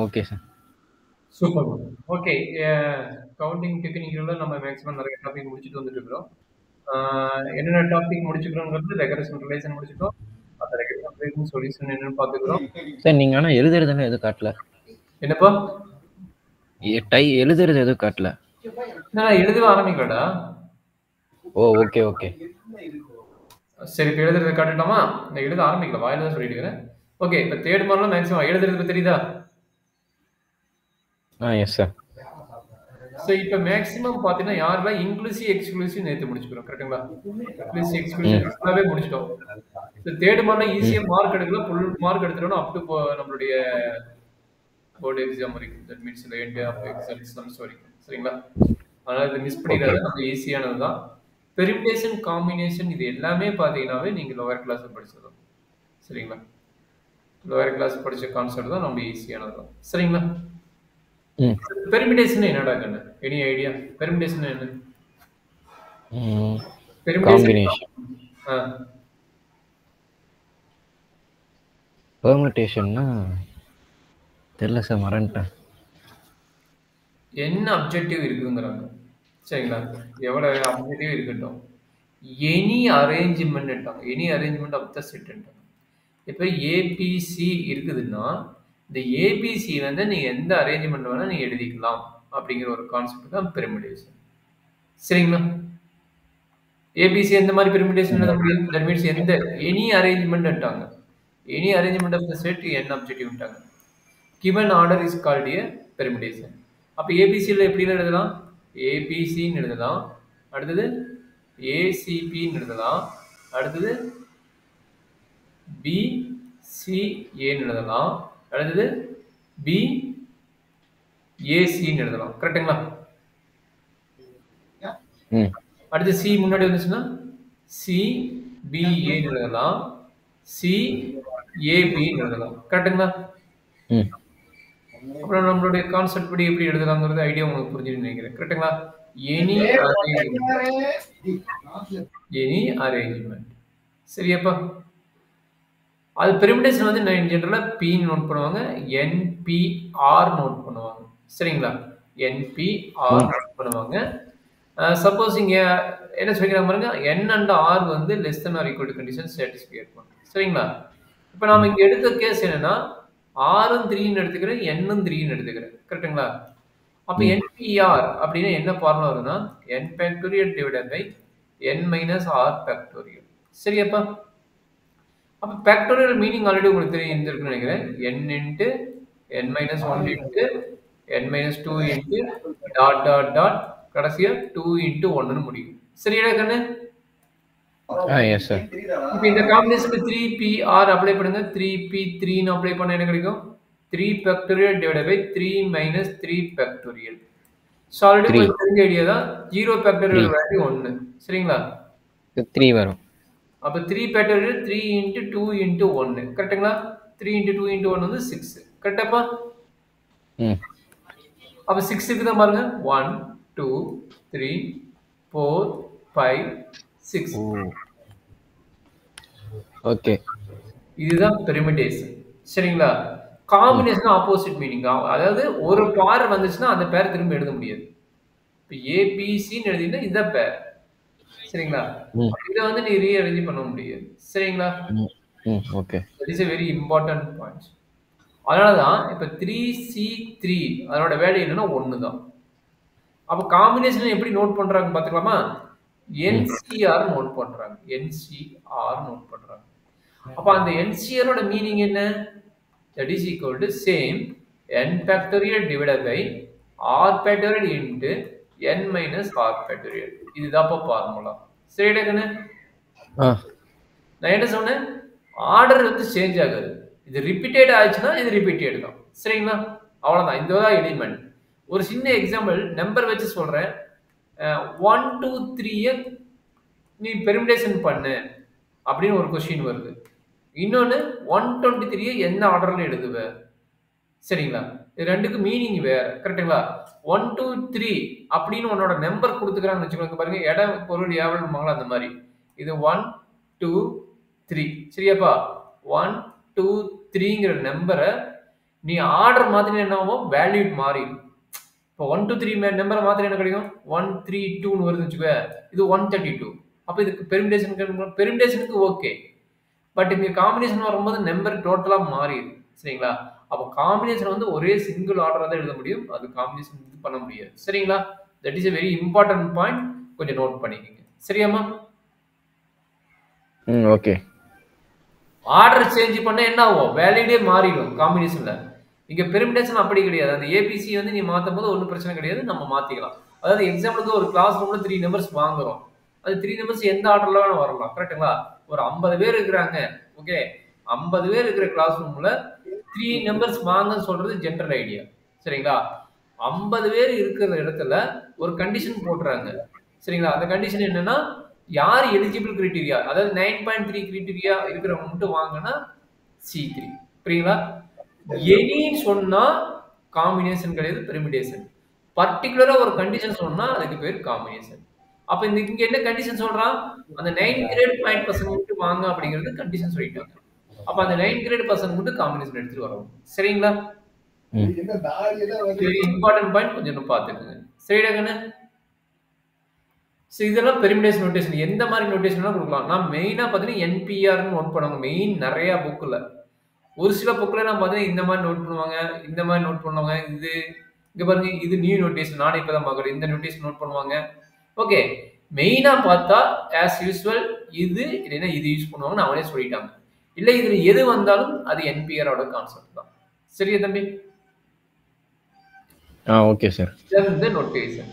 Okay sir. Super. Okay. Counting டெக்னிக்ல நம்ம maximum நிறைய டாபிக் முடிச்சுட்டு வந்துட்டு இருக்கிறோம். என்னென்ன டாபிக் முடிச்சுக்கிறோங்கிறது ரெகரேஷன் ரிலேஷன் முடிச்சுட்டோம். அந்த ரெகரேஷன் ரிலேஷன் சொல்யூஷன் என்னன்னு பார்த்துக்கிறோம். சார் நீங்க ஆனா எழுதுறதுன்னு எதுவும் காட்டல. என்னப்பா? எழுதுறது எதுவும் காட்டல. நான் எழுதவே ஆரம்பிக்கலடா. Okay okay. சரி, இப்போ எழுதுறதை காட்டலாமா? நான் எழுத ஆரம்பிக்கல, வாயில தான் சொல்லிட்டு இருக்கிறேன். ஓகே, இப்போ தேர்ட் மாடலும் மேக்ஸிமம் எழுதுறது தெரியுதா? Yes sir. ஸோ இப்போ மேக்ஸிமம் பார்த்தீங்கன்னா யாரெல்லாம் இன்க்ளூசிவ் எக்ஸ்க்ளூசிவ் நேற்று முடிச்சுக்கிறோம், கரெக்டுங்களா? இன்க்ளூசிவ் எக்ஸ்க்ளூசிவ் ஃபுல்லாகவே முடிச்சிட்டோம். ஸோ தேர்ட் மாடலாம் ஈஸியாக மார்க் எடுக்கல, ஃபுல் மார்க் எடுத்துட்டோம்னா அப் டு நம்மளுடைய போர்டு எக்ஸாம் வரைக்கும். தட் மீன்ஸ் இந்த எண்ட் ஆஃப் எக்ஸாம்ஸ் வரைக்கும், சரிங்களா? அதனால் இதை மிஸ் பண்ணிடாது, நம்ம ஈஸியானது தான். பெர்மிடேஷன் காம்பினேஷன் இது எல்லாமே பார்த்தீங்கன்னாவே நீங்கள் லோவர் கிளாஸ் படிச்சதும், சரிங்களா? லோவர் கிளாஸ் படித்த கான்செப்ட் தான் ரொம்ப ஈஸியானது தான், சரிங்களா? பெர்மிடேஷன் என்னடா கண்ணு? Any idea? பெர்மிடேஷன் என்ன? பெர்மிடேஷன் பெர்முடேஷன்னா தெரியல சார், மறந்துட்டேன். என்ன அப்ஜெக்டிவ் இருக்குங்கிறாங்க, சரிங்களா? எவ்வளோ அப்ஜெக்டிவ் இருக்கட்டும், any arrangement, any arrangement of the set. இப்போ ஏபிசி இருக்குதுன்னா இந்த ஏபிசி வந்து நீங்கள் எந்த அரேஞ்ச்மெண்ட் வேணால் நீங்கள் எழுதிக்கலாம் அப்படிங்கிற ஒரு கான்செப்ட் தான் பெர்மிடேஷன், சரிங்களா? ஏபிசி எந்த மாதிரி பெர்மிடேஷன் எழுத முடியும்? தட் மீன்ஸ் எந்த எனி அரேஞ்ச்மெண்ட்டாங்க, any arrangement of the set என்ன அப்ஜெக்டிவ்ட்டாங்க. Given order is called a permutation. அப்போ ஏபிசியில் எப்படின்னு எழுதலாம்? ஏபிசின்னு எழுதலாம், அடுத்தது ஏசிபின்னு எழுதலாம், அடுத்தது பிசிஏன்னு எழுதலாம், அடுத்தது பிஏசின்னு எழுதலாம், கரெக்டுங்களா? அடுத்து சி முன்னாடி வந்துச்சுன்னா சிபிஏன்னு எழுதலாம், சிஏபின்னு எழுதலாம், கரெக்டுங்களா? அப்புறம் நம்மளுடைய கான்செப்ட் படி எப்படி எழுதலாங்கிறது ஐடியா உங்களுக்கு புரிஞ்சுன்னு நினைக்கிறேன், கரெக்டுங்களா? எனி அரேஞ்ச்மெண்ட், சரியாப்பா? அது பெர்மிடேஷன் வந்து ஜென்ரலாக பின்னு நோட் பண்ணுவாங்க, என்பிஆர் நோட் பண்ணுவாங்க, சரிங்களா? என்பிஆர் நோட் பண்ணுவாங்க. சப்போஸ் இங்கே என்ன சொல்லிக்கிறாங்க பாருங்க, என் அண்ட் ஆர் வந்து less than r equal to condition satisfy இருக்கும், சரிங்களா? இப்போ நம்ம இங்கே எடுத்த கேஸ் என்னன்னா ஆரும் 3ன்னு எடுத்துக்கிறேன், என்னும் 3ன்னு எடுத்துக்கிறேன், கரெக்டுங்களா? அப்போ என்பிஆர் அப்படின்னா என்ன ஃபார்முலா வருதுன்னா n factorial divided by n minus R factorial, சரியாப்பா? அப்போ ஃபேக்டோரியல் மீனிங் ஆல்ரெடி உங்களுக்கு தெரிஞ்சிருக்குன்னு நினைக்கிறேன். n into n minus 1 into n minus 2 into dot dot dot கடைசியாக 2 இன்ட்டு 1ன்னு முடியும், சரியா கண்ணு? Yes sir. இப்போ இந்த காம்பினேஷனுக்கு 3pr அப்ளை பண்ணுங்க, 3p3ன்னு அப்ளை பண்ண என்ன கிடைக்கும்? 3 factorial divided by 3 minus 3 factorial. So already உங்களுக்கு தெரிஞ்ச ஐடியா தான், 0 ஃபேக்டோரியல் வேல்யூ 1, சரிங்களா? 3 வரும். அப்போ 3 ஃபேக்டோரியல் 3 இன்ட்டு 2 இன்ட்டு 1, கரெக்டுங்களா? 3 இன்ட்டு 2 இன்ட்டு 1 வந்து 6, கரெக்டாப்பா? அப்போ 6க்கு தான் பாருங்க, 1 2 3 4 5 6. ஓகே, இதுதான் பெர்மிடேஷன், சரிங்களா? காம்பினேஷன் ஆப்போசிட் மீனிங், அதாவது ஒரு பேர் வந்துச்சுன்னா அந்த பேர் திரும்ப எழுத முடியாது. இப்போ ஏபிசின்னு எழுதினா இதுதான் பேர், சரிங்களா? இதை வந்து நீ ரீஅரேஞ்ச் பண்ண முடியாது, சரிங்களா? Okay. That is a very important point. அதனால தான் இப்போ 3C3 அதனோட வேல்யூ என்னன்னா 1 தான். அப்போ காம்பினேஷன் எப்படி நோட் பண்றாங்க பார்த்துக்கலாமா? என்சிஆர் நோட் பண்றாங்க, என்சிஆர் நோட் பண்றாங்க. அப்போ அந்த என்சிஆரோட மீனிங் என்ன? That is equal to same n factorial divided by r factorial into n minus r factorial. இதுதான் ஃபார்முலா, சரிடா கண்ணு? நான் என்ன சொன்னேன், ஆர்டர் வந்து சேஞ்ச் ஆகாது, இது ரிப்பீட்டட் ஆச்சுன்னா இது ரிப்பீட்டட் தான், சரிங்களா? அவ்வளோதான், இதுதான் எலிமெண்ட். ஒரு சின்ன எக்ஸாம்பிள் நம்பர் வச்சு சொல்கிறேன். 1 2 3 நீ பெர்மிடேஷன் பண்ணு அப்படின்னு ஒரு கொஸ்டின் வருது. இன்னொன்று 123 என்ன ஆர்டரில் எழுதுவ, சரிங்களா? இது ரெண்டுக்கு மீனிங் வேறு, கரெக்டுங்களா? 1 2 3 அப்படின்னு உன்னோட நம்பர் கொடுத்துக்கிறாங்கன்னு வச்சுக்கோங்க, பாருங்க இடம் பொருள் எவ்வளோ அந்த மாதிரி. இது 1 2 3, சரியாப்பா? 1 2 3ங்கிற நம்பரை நீ ஆர்டர் மாதிரி என்ன ஆகும், வேல்யூ மாறிடும். இப்போ 1 to 3 நம்பரை மாத்திரம் என்ன கிடைக்கும், 132 வருதுன்னு வச்சுக்கோ, இது 132. அப்போ இதுக்கு பெர்மிடேஷனுக்கு ஓகே. பட் இங்க காம்பினேஷன் வரும்போது நம்பர் டோட்டலா மாறிடுது. சரிங்களா? அப்போ காம்பினேஷன் வந்து ஒரே சிங்கிள் ஆர்டரா தான் எழுத முடியும். அது காம்பினேஷன் இது பண்ண முடியாது. சரிங்களா? That is a very important point. கொஞ்சம் நோட் பண்ணிக்கங்க. சரியாம்மா? ஓகே. ஆர்டர் சேஞ்ச் பண்ணா என்ன ஆகும், வேல்யூடே மாறிடும் காம்பினேஷன்ல. இங்க பெர்மிடேஷன் அப்படி கிடையாது. அந்த ஏபிசி வந்து நீ மாத்தும் போது ஒன்றும் பிரச்சனை கிடையாது, நம்ம மாத்திக்கலாம். அதாவது எக்ஸாம்பிளுக்கு ஒரு கிளாஸ் ரூம்ல 3 நம்பர்ஸ் வாங்குறோம். அது 3 நம்பர்ஸ் எந்த ஆர்டர்ல வேணா வரலாம். கரெக்ட்டுங்களா? ஒரு 50 பேர் இருக்கிறாங்க. ஓகே, 50 பேர் இருக்கிற கிளாஸ் ரூம்ல 3 நம்பர்ஸ் வாங்கன்னு சொல்றது ஜெனரல் ஐடியா. சரிங்களா? 50 பேர் இருக்கிற இடத்துல ஒரு கண்டிஷன் போட்டுறாங்க. சரிங்களா? அந்த கண்டிஷன் என்னன்னா, யார் எலிஜிபிள் கிரைட்டீரியா, அதாவது 9.3 கிரைட்டீரியா இருக்கிறவங்க மட்டும் வாங்கினா C3. புரியுங்களா? எனின்னு சொன்னா காம்பினேஷன் கிடையாது, பெர்மிடேஷன். பர்டிகுலரா ஒரு கண்டிஷன் சொன்னா அதுக்கு பேர் காம்பினேஷன். அப்ப இங்க என்ன கண்டிஷன் சொல்றான், அந்த 9 கிரேட் பாயிண்ட் பர்சன் மட்டும் வாங்க அப்படிங்கிறது கண்டிஷன் சொல்லிட்டாங்க. அப்ப அந்த 9 கிரேட் பர்சன் மட்டும் காம்பினேஷன் எடுத்துட்டு வரணும். சரிங்களா? வெரி இம்பார்ட்டன்ட் பாயிண்ட், கொஞ்சம் பார்த்துக்கோங்க. சரிடா கண்ணு? இதெல்லாம் பெர்மிடேஷன் நோட்டேஷன். எந்த மாதிரி நோட்டேஷன் கொடுக்கலாம். நான் மெயினா பார்த்தீங்கன்னா என்பிஆர்னு நோட் பண்ணுவாங்க. மெயின் நிறைய புக்ல. ஒரு சில புக்ல நான் பார்த்தீங்கன்னா இந்த மாதிரி நோட் பண்ணுவாங்க, இந்த மாதிரி நோட் பண்ணுவாங்க. இது இங்க பாருங்க, இது நியூ நோட்டேஷன். நானே இப்பதான் பார்க்குறேன். இந்த நோட்டேஷன் நோட் பண்ணுவாங்க. ஓகே, மெயினா பார்த்தா ஆஸ் யூஸ்வல் இது இல்லைன்னா இது யூஸ் பண்ணுவாங்கன்னு அவனே சொல்லிட்டாங்க. இல்ல இதுல எது வந்தாலும் அது என்பிஆரோட கான்செப்ட் தான். சரியா தம்பி? Okay sir. இந்த நோட்டேஷன்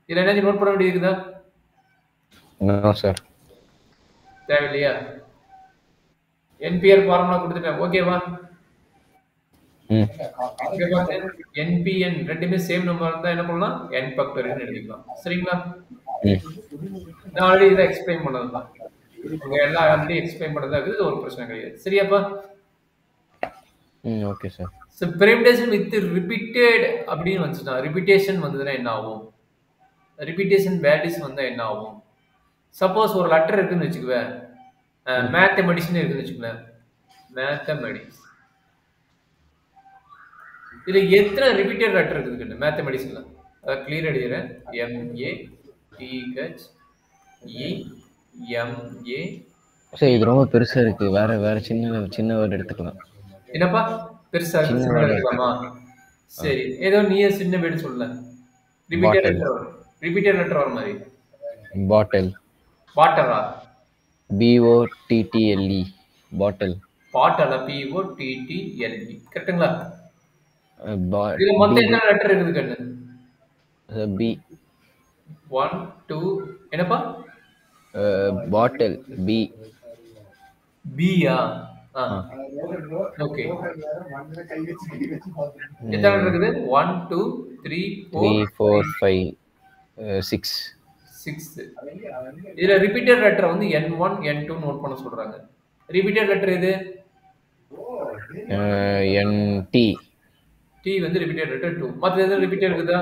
இதுல என்ன நோட் பண்ண வேண்டியது நோ சார். தேவையில்லையா? என்பிஆர் ஃபார்முலா கொடுத்துட்டேன். ஓகேவா? என்பிஎன் ரெண்டுமே சேம் நம்பர் இருந்தா என்ன பண்ணலாம், n ஃபேக்டோரியல் எழுதிக்கலாம். சரிங்களா? நான் ஆல்ரெடி இதை எக்ஸ்பிளைன் பண்ணதுதான். உங்க எல்லாம் ஆல்ரெடி எக்ஸ்பிளைன் பண்ணதா இருக்குது, ஒரு பிரச்சனை கிடையாது. சரியாப்பா? Okay sir. So permutation with repeated அப்படின்னு வந்துச்சுன்னா, ரிப்பீட்டேஷன் வந்ததுன்னா என்ன ஆகும், ரிப்பீட்டேஷன் வேல்யூஸ் வந்தா என்ன ஆகும். சப்போஸ் ஒரு லெட்டர் இருக்குன்னு வச்சுக்குவேன், மேத்தமெட்டிக்ஸ் இருக்குன்னு வச்சுக்குவேன். மேத்தமெட்டிக்ஸ் இதுல எத்தனை ரிப்பீட்டட் லெட்டர் இருக்குது மேத்தமெட்டிக்ஸ்ல? அதாவது கிளியர் எழுதுறேன். MATHEMA. சார் இது ரொம்ப பெருசா இருக்கு. வேற வேற சின்ன வேர்ட் எடுத்துக்கலாம். என்னப்பா பெருசா இருக்கு, சின்ன எடுக்கலாமா? சரி, ஏதோ நீயே சின்ன வேர்ட் சொல்லல. ரிப்பீட்டட் லெட்டர் வர மாதிரி. பாட்டில். வாட்டரா? BOTTLE. பாட்டில். பாட்டலா? BOTTLE. கரெக்ட்டுங்களா? இதுல மொத்தம் எத்தனை லெட்டர் இருக்குது கண்ணு? B. 1 2 என்னப்பா? பாட்டில் B. பியா? ஓகே. எத்தனை இருக்குது? 1 2 3 4 5 6. இதுல ரிப்பீட்டட் லெட்டர் வந்து N1 N2 நோட் பண்ண சொல்றாங்க. ரிப்பீட்டட் லெட்டர் எது? NT. T வந்து ரிப்பீட்டட் லெட்டர் 2. மத்த எது ரிப்பீட்டட் இருக்குதா?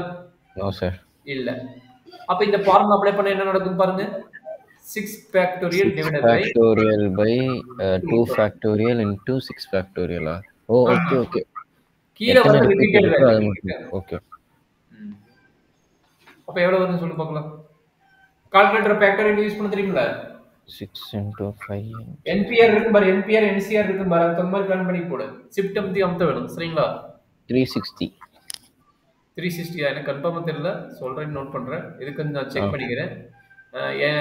No sir. இல்ல. அப்ப இந்த ஃபார்முலா அப்ளை பண்ணா என்ன நடக்கும் பாருங்க. 6 factorial divided by 2 factorial into 6 factorial. Okay. கீழ வந்து ரிப்பீட்டட் வேல்யூ. ஓகே. அப்ப எவ்வளவு வரும்னு சொல்லு பார்க்கலாம். கால்குலேட்டர் ஃபேக்டரியல் யூஸ் பண்ண தெரியும்ல? 6 into 5. NPR இருக்கு பாரு, NPR NCR இருக்கு பாரு, அந்த மாதிரி பிளான் பண்ணி போடு. ஷிஃப்ட் அமுத்த வேணும். சரிங்களா? 360. 360 எனக்கு கன்ஃபார்மா தெரியல, சொல்றேன், நோட் பண்றேன். இதுக்கு நான் செக் பண்ணிக்கிறேன்.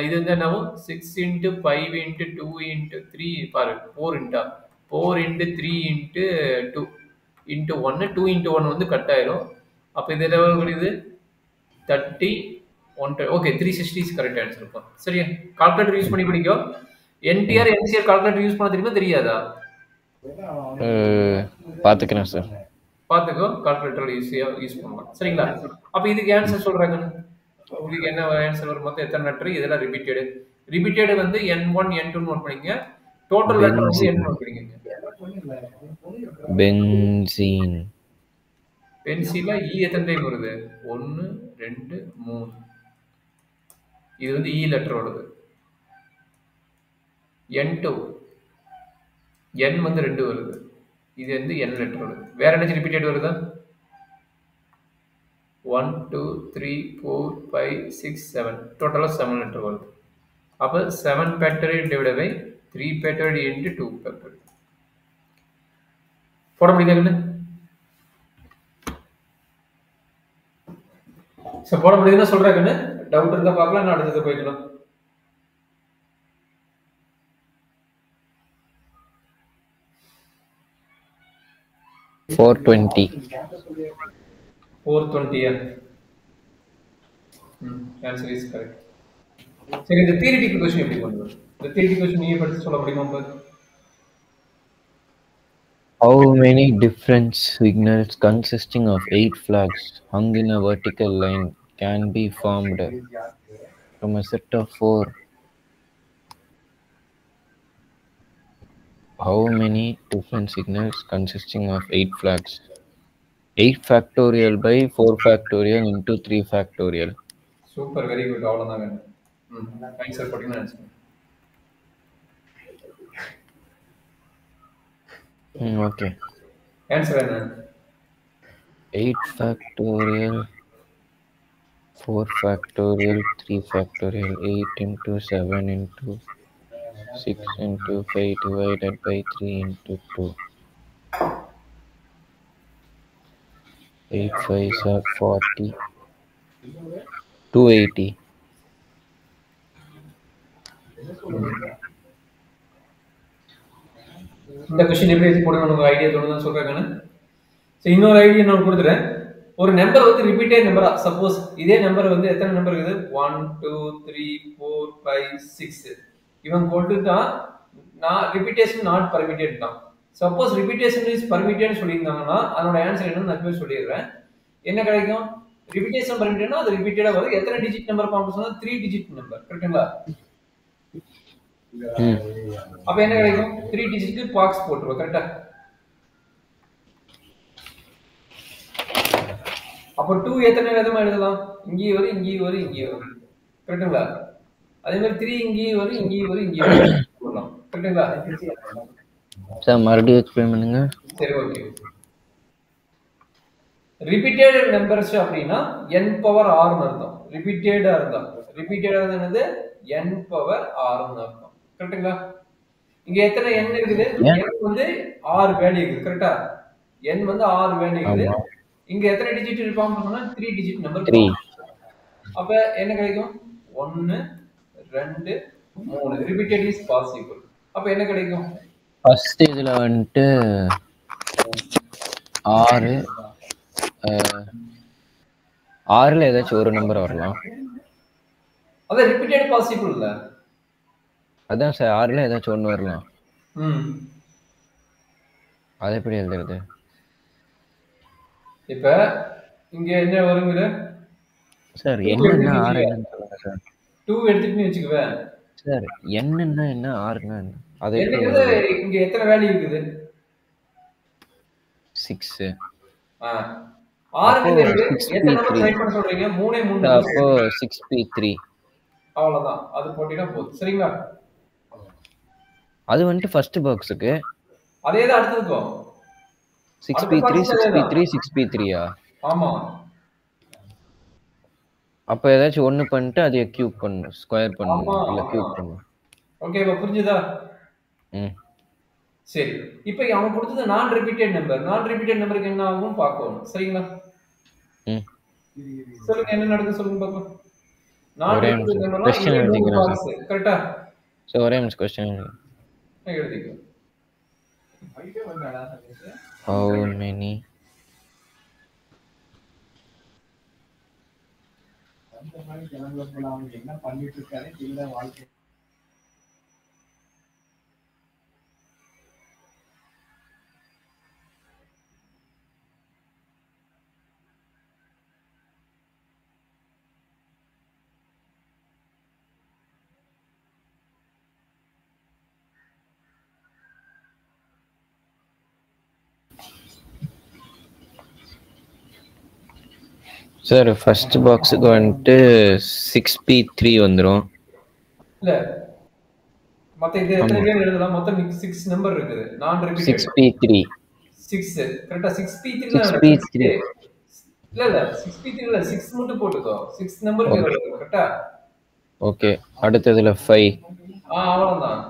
இது வந்து என்னவோ 6 into 5 into 2 into 3 பாரு, 4 into 3 into 2 into 1 2 into 1 வந்து கட் ஆயிரும். அப்ப இது எவ்வளவு கிடைக்குது? 30 1. Okay, 360 is correct answer. பா சரியா? கால்குலேட்டர் யூஸ் பண்ணி படிக்கோ. NTR NCR கால்குலேட்டர் யூஸ் பண்ண தெரியுமா தெரியாதா? பாத்துக்கிறேன் சார். பாத்துக்கோ, கால்குலேட்டர் ஈஸியா யூஸ் பண்ணலாம். சரிங்களா? அப்ப இதுக்கு ஆன்சர் சொல்றாங்க. இதுக்கு என்ன ஆன்சர் வரும்? மொத்தம் எத்தனை லெட்டர்? இதெல்லாம் ரிப்பீட்டட் வந்து N1 N2 நோட் பண்ணிங்க. டோட்டல் லெட்டர் வந்து N நோட் பண்ணிங்க. பென்சீன். பென்சில்ல E எத்தனை டைம் வருது? 1 2 3. இது வந்து E லெட்டர் வருது. N2 N வந்து 2 வருது. இது வந்து n லெட்டர் வருது. வேற என்ன ரிப்பீட்டட் வருதா? 1 2 3 4 5 6 7 டோட்டலா 7 லெட்டர் வருது. அப்ப 7 factorial divided by 3 factorial into 2 factorial. போட முடியுதா? சோ போட முடியுதுன்னா சொல்றேன். டவுட் இருந்தா பார்க்கலாம், நான் அடுத்தது போய்க்கலாம். $420. 420. Answer is correct. சரி, இந்த தியரிட்டிக்கல் क्वेश्चन எப்படி பண்ணுவீங்க? இந்த தியரிட்டிக்கல் क्वेश्चन நீங்க படிச்சு சொல்ல முடியுமா பாரு? How many different signals consisting of 8 flags hung in a vertical line can be formed from a set of 4? How many different signals consisting of 8 flags? 8 factorial by 4 factorial into 3 factorial. Super, very good. அவ்வளவுதான் வேணும். Answer போட்டீங்கன்னா answer. Okay. Answer என்ன? 8 factorial, 4 factorial, 3 factorial, 8 into 7 into 6 into 5 divided by 3 into 2. 8 5s are 40. 280. இந்த question எப்படி எழுதி போடணும் உங்களுக்கு idea தோணுதுன்னு சொல்றாங்க. சோ இன்னொரு ஐடியா நான் கொடுத்துறேன். ஒரு நம்பர் வந்து ரிப்பீட்டட் நம்பரா, சப்போஸ் இதே நம்பர் வந்து எத்தனை நம்பர் இருக்குது? 1 2 3 4 5 6. இவன் கொடுத்துட்டான், நான் ரிப்பீட்டேஷன் நாட் பர்மிட்டட் தான். சப்போஸ் ரிப்பீட்டேஷன் இஸ் பர்மிட்டட்னு சொல்லியிருந்தாங்கன்னா அதோட ஆன்சர் என்னன்னு நான் இப்பவே சொல்லிடுறேன். என்ன கிடைக்கும்? ரிப்பீட்டேஷன் பர்மிட்டட்னா அது ரிப்பீட்டடா வரும். எத்தனை டிஜிட் நம்பர் ஃபார்ம் சொன்னா 3 டிஜிட் நம்பர், கரெக்ட்டுங்களா? அப்ப என்ன கிடைக்கும்? 3 டிஜிட்க்கு பாக்ஸ் போட்டுருவோம், கரெக்ட்டா? அப்ப 2 எத்தனை விதமா எழுதலாம்? இங்கே வரும், இங்கே வரும், இங்கே வரும், கரெக்ட்டுங்களா? அதே மாதிரி 3 இங்கே வரும், இங்கே வரும், இங்கே வரும் போடலாம், கரெக்ட்டுங்களா? சார் மறுபடியும் எக்ஸ்பிளைன் பண்ணுங்க. சரி, ஓகே. ரிப்பீட்டட் நம்பர்ஸ் அப்படின்னா n பவர் r ன்னு அர்த்தம். ரிப்பீட்டடா இருந்தா, ரிப்பீட்டடா என்னது? n பவர் r ன்னு அர்த்தம், கரெக்ட்டுங்களா? இங்க எத்தனை n இருக்குது? n வந்து r வேல்யூ இருக்குது, கரெக்ட்டா? n வந்து r வேல்யூ இருக்குது. இங்க எத்தனை டிஜிட் ஃபார்ம் பண்ணனும்னா 3 டிஜிட் நம்பர் 3. அப்ப என்ன கிடைக்கும்? 1 2 3. Repeated is possible. அப்ப என்ன கிடைக்கும்? ஃபர்ஸ்ட் இதுல வந்துட்டு 6 6ல ஏதாச்சும் ஒரு நம்பர் வரலாம். அது ரிப்பீட்டட் பாசிபிள் இல்ல. அதான் சார் 6ல ஏதாச்சும் ஒன்னு வரலாம். அது எப்படி எழுதுறது? இப்ப இங்க என்ன வரும்ங்கற சார் என்னன்னா 6 என்னன்னு சொல்லுங்க சார். 2 எடுத்துட்டு வெச்சுக்குவே. சார் என்னன்னா என்ன 6ன்னா என்ன? அது இங்க எத்தனை வேல்யூ இருக்குது? 6. 6 எத்தனை நம்பர் ட்ரை பண்ண சொல்றீங்க? 3 அப்போ 6p3. அவ்வளவுதான், அது போட்டினா போதும், சரிங்களா? அது வந்து ஃபர்ஸ்ட் பாக்ஸ்க்கு. அதே தான் அடுத்துக்கு 6p3 6p3 6p3யா? ஆமா. அப்ப ஏதாச்சும் ஒன்னு பண்ணிட்டு அதை கியூப் பண்ணனும், ஸ்கொயர் பண்ணனும், இல்ல கியூப் பண்ணனும். ஓகேவா? புரிஞ்சுதா? சரி, இப்போ அவன் கொடுத்தது நான் ரிப்பீட்டட் நம்பர். நான் ரிப்பீட்டட் நம்பருக்கு என்ன ஆகும் பார்க்கணும், சரிங்களா? சொல்லுங்க என்ன நடக்குது, சொல்லுங்க பாப்போம். நான் ரிப்பீட்டட் நம்பர்னா இது பாக்ஸ், கரெக்ட்டா? சோ ஒரே நிமிஷம் क्वेश्चन எழுதிக்கோ. How many அந்த மாதிரி ஜனங்கள போல அவங்க என்ன பண்ணிட்டு இருக்காரு இல்ல வாழ்க்கை. சார் ஃபர்ஸ்ட் பாக்ஸ்க்கு வந்துட்டு 6p3 வந்துரும். இல்ல மொத்தம் இது எத்தனை கேம் எழுதலாம்? மொத்தம் 6 நம்பர் இருக்குது. நான் ரிப்பீட்டட் 6p3 6 கரெக்டா 6p3 தான் 6p3 இல்ல 6p3 இல்ல 6 மட்டும் போட்டுக்கோ 6 நம்பருக்கு கரெக்டா ஓகே அடுத்ததுல 5 அவ்வளவுதான்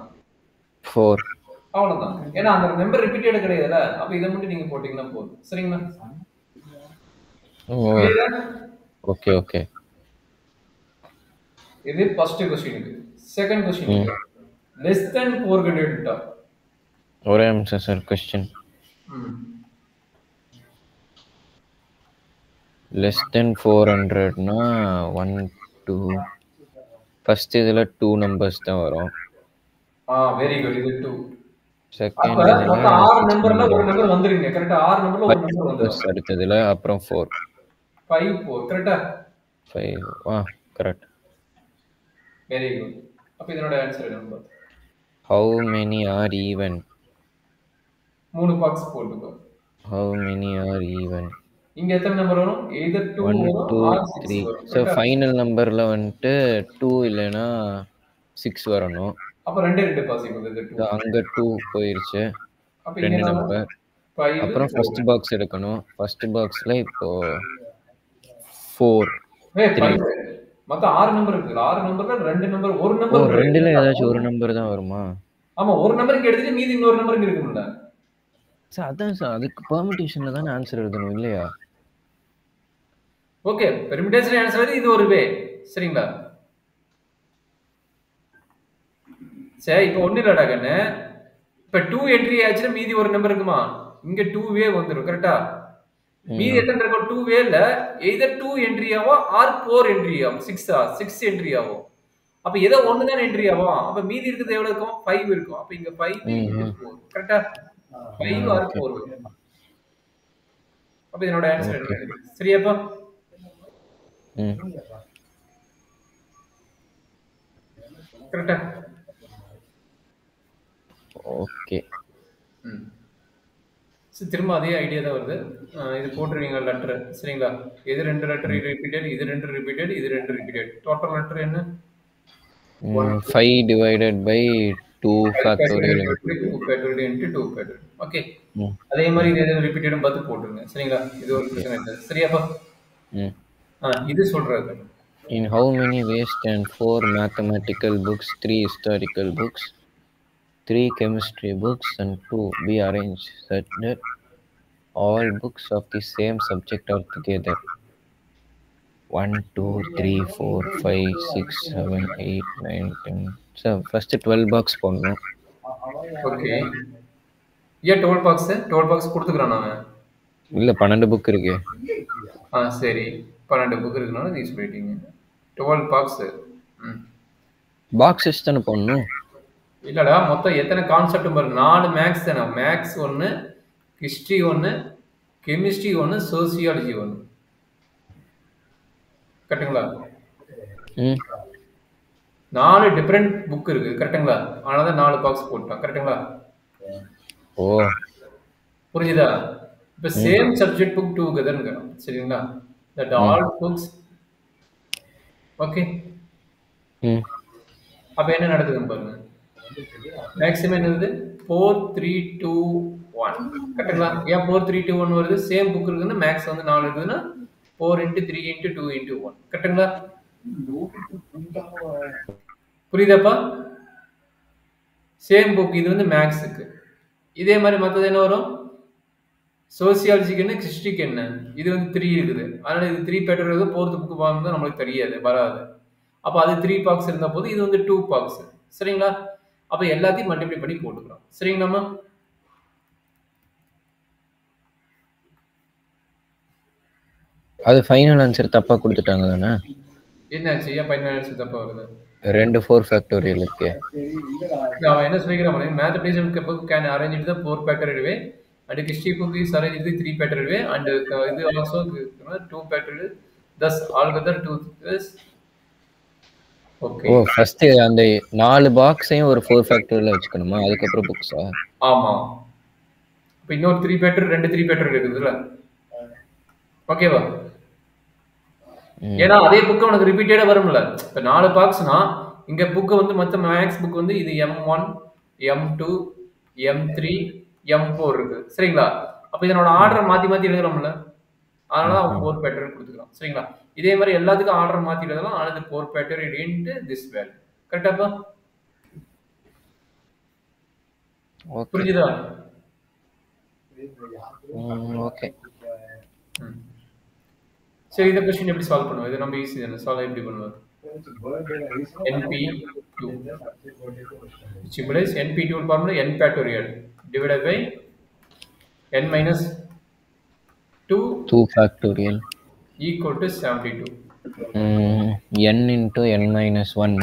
4 அவ்வளவுதான் ஏன்னா அந்த நம்பர் ரிப்பீட்டட் கிடையாதுல அப்ப இத மட்டும் நீங்க போட்டீங்கன்னா போதும் சரிங்களா ஓகே ஓகே இது ஃபர்ஸ்ட் क्वेश्चन இது செகண்ட் क्वेश्चन less than 400 ஒரே நிமிஷம் சார் क्वेश्चन less than 400 னா 1 2 ஃபர்ஸ்ட் இதுல 2 நம்பர்ஸ் தான் வரும் வெரி குட் இது 2 செகண்ட் இதுல இதுல 6 நம்பர்ல ஒரு நம்பர் வந்துருங்க கரெக்ட்டா 6 நம்பர்ல ஒரு நம்பர் வந்துரும் அடுத்ததுல அப்புறம் 4 5 4 கரெக்ட்டா 5 கரெக்ட் வெரி குட் அப்ப இதனோட ஆன்சர் என்ன how many are even 3 box போட்டுக்கோ how many are even இங்க எத்தனை நம்பர் வரும் either 2 1 வரும் 2 or 3 6 வரும் சோ ஃபைனல் நம்பர்ல வந்துட்டு 2 இல்லனா 6 வரணும் அப்ப ரெண்டு பாசிங் வந்து 2 அங்க 2 போயிருச்சு அப்ப ரெண்டு இங்க நம்பர் 5 அப்புறம் ஃபர்ஸ்ட் பாக்ஸ் எடுக்கணும் ஃபர்ஸ்ட் பாக்ஸ்ல இப்போ 4 3 மொத்த 6 நம்பர் இருக்கு 6 நம்பர்ல ரெண்டு நம்பர் ஒரு நம்பர் ரெண்டுல ஏதாச்சும் ஒரு நம்பர் தான் வருமா ஆமா ஒரு நம்பருக்கு எடுத்துட்டு மீதி இன்னொரு நம்பருக்கு இருக்கும்ல சார் அதான் சார் அதுக்கு பெர்முடேஷன்ல தான் ஆன்சர் எழுதணும் இல்லையா ஓகே பெர்முடேஷன் ஆன்சர் வந்து இது ஒரு வே சரிங்களா சரி இப்போ ஒண்ணு இல்லடா கண்ணு இப்ப 2 என்ட்ரி ஆச்சுன்னா மீதி ஒரு நம்பர் இருக்குமா இங்க 2 வே வந்துரும் கரெக்ட்டா மீதி எத்தனை இருக்கும் 2 வேல either 2 என்ட்ரி ஆகும் or 4 என்ட்ரி ஆகும் 6 என்ட்ரி ஆகும் அப்ப ஏதோ ஒண்ணு தான் என்ட்ரி ஆகும் அப்ப மீதி இருக்குது எவ்வளவு இருக்கும் 5 இருக்கும் அப்ப இங்க 5 4 கரெக்ட்டா 5 or 4 அப்ப இதனோட ஆன்சர் என்ன சரியாப்பா கரெக்ட்டா ஓகே திரும்ப அதே ஐடியா தான் வருது இது போட்டுருவீங்க லெட்டர் சரிங்களா இது ரெண்டு லெட்டர் ரிப்பீட்டட் இது ரெண்டு ரிப்பீட்டட் இது ரெண்டு ரிப்பீட்டட் டோட்டல் லெட்டர் என்ன 5 divided by 2 factorial 2 factorial into 2 factorial okay அதே மாதிரி இது ரிப்பீட்டடும் பார்த்து போட்டுருங்க சரிங்களா இது ஒரு பிரச்சனை இல்லை சரியாப்பா இது சொல்றது in how many ways can 4 mathematical books 3 historical books 3 chemistry books and 2 be arranged such that all books of the same subject are together 1 2 3 4 5 6 7 8 9 10 so first 12 box போடணும் ஓகே ஏன் 12 பாக்ஸ் கொடுத்துக்கறான் அவன் இல்ல 12 புக் இருக்கு சரி 12 புக் இருக்குனால நீ சொல்லிட்டீங்க 12 box boxes தான போடணும் இல்லடா மொத்தம் எத்தனை கான்செப்ட் பாரு 4 மேக்ஸ் தானே மேக்ஸ் 1 ஹிஸ்டரி 1 கெமிஸ்ட்ரி 1 சோசியாலஜி 1 கரெக்ட்டுங்களா 4 டிஃபரண்ட் புக் இருக்கு கரெக்ட்டுங்களா அதனால தான் 4 பாக்ஸ் போட்டோம் கரெக்ட்டுங்களா புரியுதா இப்ப சேம் சப்ஜெக்ட் புக் டுகெதர்ங்க சரிங்களா தட் ஆல் புக்ஸ் ஓகே அப்ப என்ன நடக்குதுன்னு பாருங்க மேக்ஸிமம் என்னது 4 3 2 1 கரெக்ட்டுங்களா ஏன் 4 3 2 1 வருது சேம் புக் இருக்குன்னா மேக்ஸ் வந்து 4 இருக்குதுன்னா 4 into 3 into 2 into 1 கரெக்ட்டுங்களா புரியுதாப்பா சேம் புக் இது வந்து மேக்ஸுக்கு இதே மாதிரி மற்றது என்ன வரும் சோசியாலஜிக்கு என்ன ஹிஸ்டரிக்கு என்ன இது வந்து 3 இருக்குது அதனால இது 3 பேட்டர் இருக்குது போர்த்து புக் வாங்கினா நம்மளுக்கு தெரியாது வராது அப்ப அது 3 பாக்ஸ் இருந்தா போது இது வந்து 2 பாக்ஸ் சரிங்களா அப்ப எல்லாத்தையும் மல்டிப்ளை பண்ணி போட்டுக்கிறோம் சரிங்களாமா அது ஃபைனல் ஆன்சர் தப்பா கொடுத்துட்டாங்க தானே என்னாச்சு ஏன் ஃபைனல் ஆன்சர் தப்பா வருது 2 4 ஃபேக்டோரியல் இருக்கு அவன் என்ன சொல்லிக்கிறான் mathematics book can arrange it the 4 factorial way and history book is arranged in the 3 factorial way and இது also 2 factorial thus altogether 2 is okay first அந்த 4 பாக்ஸையும் ஒரு 4 ஃபேக்டோரியல்ல வச்சுக்கணுமா அதுக்கு அப்புறம் புக்ஸா ஆமா இப்போ இன்னொரு 3 ஃபேக்டர் 3 ஃபேக்டர் இருக்குதுல ஓகேவா ஏன்னா அதே புக் உனக்கு ரிப்பீட்டடா வரும்ல இப்ப 4 பாக்ஸ்னா இங்க புக் வந்து மொத்த மேக்ஸ் புக் வந்து இது M1 M2 M3 M4 இருக்கு சரிங்களா அப்ப இதனோட ஆர்டர் மாத்தி எழுதலாம்ல, அதனால அவன் 4 பேட்டர்ன் கொடுத்துக்கலாம். சரிங்களா? இதே மாதிரி எல்லாத்துக்கும் ஆர்டர் மாத்தி எழுதலாம். அல்லது 4 பேட்டர்ன் இன்டு திஸ் வேல்யூ. கரெக்டாப்பா? ஓகே. புரிஞ்சுதா? ஓகே. சரி, இந்த கொஸ்டின் எப்படி சால்வ் பண்ணுவோம்? இது நம்ம ஈஸி தானே. சால்வ் எப்படி பண்ணுவோம்? NP2 which implies NP2 formula n factorial divided by n minus 2 factorial equal to 72. N into n minus 1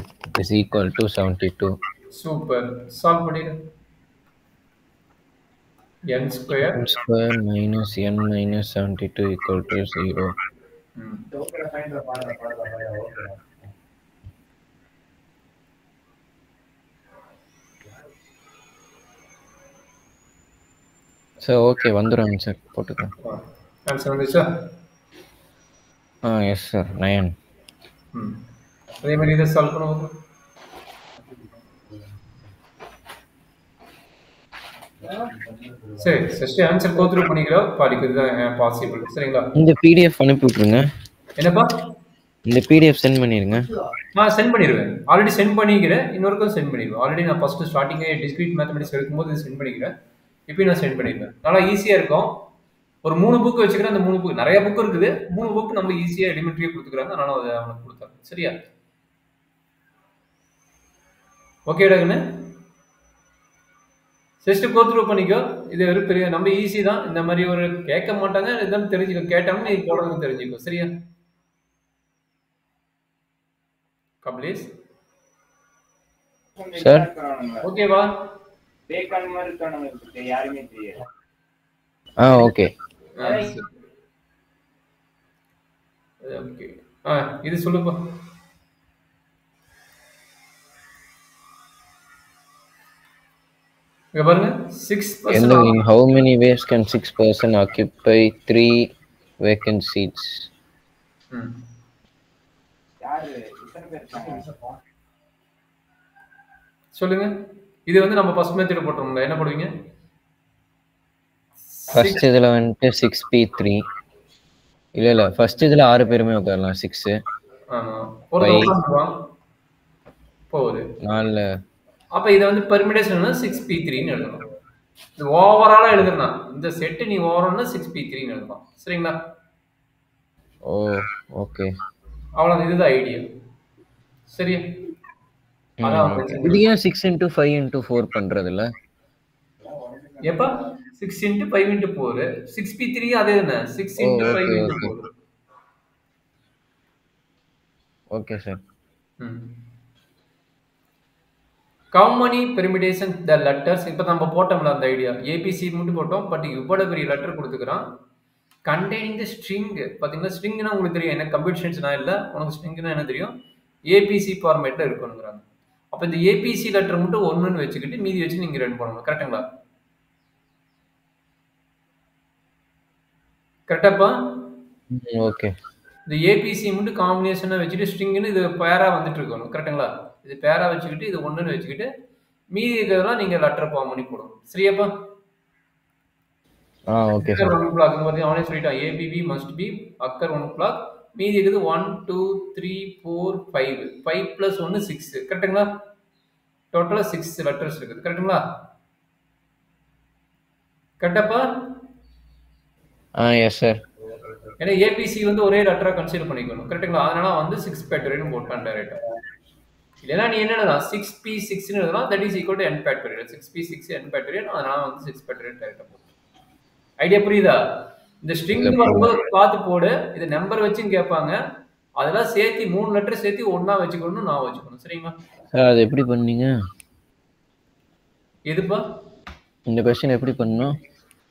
is equal to 72. Super. Solve பண்ணிடு. n square minus n minus 72 equal to 0. So okay, வந்துரும் answer போட்டுக்கலாம். Answer வந்துச்சா? Yes sir 9. அதே மாதிரி இதை solve பண்ணுவோம். சரி, first answer go through பண்ணிக்கிறோம். படிக்கிறது தான் பாசிபிள். சரிங்களா? இந்த PDF அனுப்பி விட்டுருங்க. என்னப்பா? இந்த PDF சென்ட் பண்ணிருங்க. சென்ட் பண்ணிடுவேன். ஆல்ரெடி சென்ட் பண்ணிக்கிறேன். இன்னொருக்கும் சென்ட் பண்ணிடுவேன். ஆல்ரெடி நான் ஃபர்ஸ்ட் ஸ்டார்டிங்கே டிஸ்கிரீட் மேத்தமெட்டிக்ஸ் எடுக்கும்போது சென்ட் பண்ணிக்கிறேன். இப்போ நான் சென்ட் பண்ணிடுவேன். நல்லா ஈஸியா இருக்கும். ஒரு 3 புக் வச்சுக்கிறேன். அந்த 3 புக் நிறைய புக் இருக்குது. 3 புக் நம்ம ஈஸியா எலிமெண்ட்ரியே கொடுத்துக்கிறாங்க. அதனால அதை அவனுக்கு கொடுத்தாங்க. சரியா? ஓகேடா கண்ணு? ஜஸ்ட் கோ த்ரூ பண்ணிக்கோ. இது ஒரு பெரிய நம்ம ஈஸி தான். இந்த மாதிரி ஒரு கேட்க மாட்டாங்க. இருந்தாலும் தெரிஞ்சுக்கோ. கேட்டாலும் நீ போடுறது தெரிஞ்சுக்கோ. சரியா? கப்ளீஸ் சார் ஓகேவா? ஓகே. ஓகே. இது சொல்லுப்பா. இங்க பாருங்க 6%. In how many ways can 6% occupy 3 vacant seats? சொல்லுங்க. இது வந்து நம்ம ஃபர்ஸ்ட் மெத்தட் போட்டுறோம்ல. என்ன போடுவீங்க? ஃபர்ஸ்ட் இதுல வந்து 6p3. இல்ல ஃபர்ஸ்ட் இதுல 6 பேருமே உட்காரலாம். 6. ஆமா. ஒரு உட்கார்ந்துவா. போகுது. 4. அப்ப இத வந்து பெர்மிடேஷன்னா 6p3 ன்னு எழுதணும். இது ஓவராலா எழுதுறனா. இந்த செட் நீ ஓவரால்னா 6p3 ன்னு எழுதலாம். சரிங்களா? ஓகே. அவ்வளவுதான். இதுதான் ஐடியா. சரியா? இது ஏன் 6 into 5 into 4 பண்றது இல்ல? எப்ப 6 into 5 into 4 6p3 அதே தானே 6 into 5 into 4. Okay sir. How many permutation the letters இப்ப நம்ம போட்டோம்ல அந்த ஐடியா ABC மட்டும் போட்டோம். பட் இவ்வளவு பெரிய லெட்டர் கொடுத்துக்கிறான். containing the string. பாத்தீங்கன்னா ஸ்ட்ரிங்னா உங்களுக்கு தெரியும். என்ன கம்ப்யூட்டர் சயின்ஸ் நான் இல்ல. உனக்கு ஸ்ட்ரிங்னா என்ன தெரியும்? ABC ஃபார்மேட்ல இருக்கும்ங்கறாங்க. அப்ப இந்த ABC லெட்டர் மட்டும் 1 ன்னு வெச்சிட்டு மீதி வெச்சு நீங்க ரன் பண்ணனும். கரெக்ட்டுங்களா? கரெக்டாப்பா? ஓகே. இந்த ABC மட்டும் காம்பினேஷனா வெச்சிட்டு ஸ்ட்ரிங்னு இது பேரா வந்துட்டு இருக்கணும். கரெக்ட்டுங்களா? இது பேரா வெச்சிட்டு இது 1 ன்னு வெச்சிட்டு மீதி இருக்கதெல்லாம் நீங்க லெட்டர் ஃபார்ம் பண்ணி போடணும். சரியாப்பா? Okay sir. 1 block இந்த மாதிரி அவனே சொல்லிட்டான். ABB must be occur 1 block. மீதி இருக்குது 1 2 3 4 5. 5 plus 1 6. கரெக்ட்டுங்களா? டோட்டலா 6 லெட்டர்ஸ் இருக்குது. கரெக்ட்டுங்களா? கரெக்டாப்பா? Yes sir. ஏன்னா ABC வந்து ஒரே லெட்டரா கன்சிடர் பண்ணிக்கணும். கரெக்ட்டுங்களா? அதனால வந்து 6 factorial போட்டான் டைரக்டா. இல்லனா நீ என்னன்னா 6p6 ன்னு எழுதனா that is equal to n factorial. 6p6 n factorial. அதனால வந்து 6 factorial டைரக்டா போடு. ஐடியா புரியுதா? இந்த ஸ்ட்ரிங் வரும்போது பார்த்து போடு. இது நம்பர் வச்சும் கேட்பாங்க. அதெல்லாம் சேர்த்து 3 லெட்டர் சேர்த்து ஒண்ணா வெச்சுக்கணும். நான் வெச்சுக்கணும். சரிங்களா? சார் அது எப்படி பண்ணீங்க? எதுப்பா? இந்த क्वेश्चन எப்படி பண்ணனும்?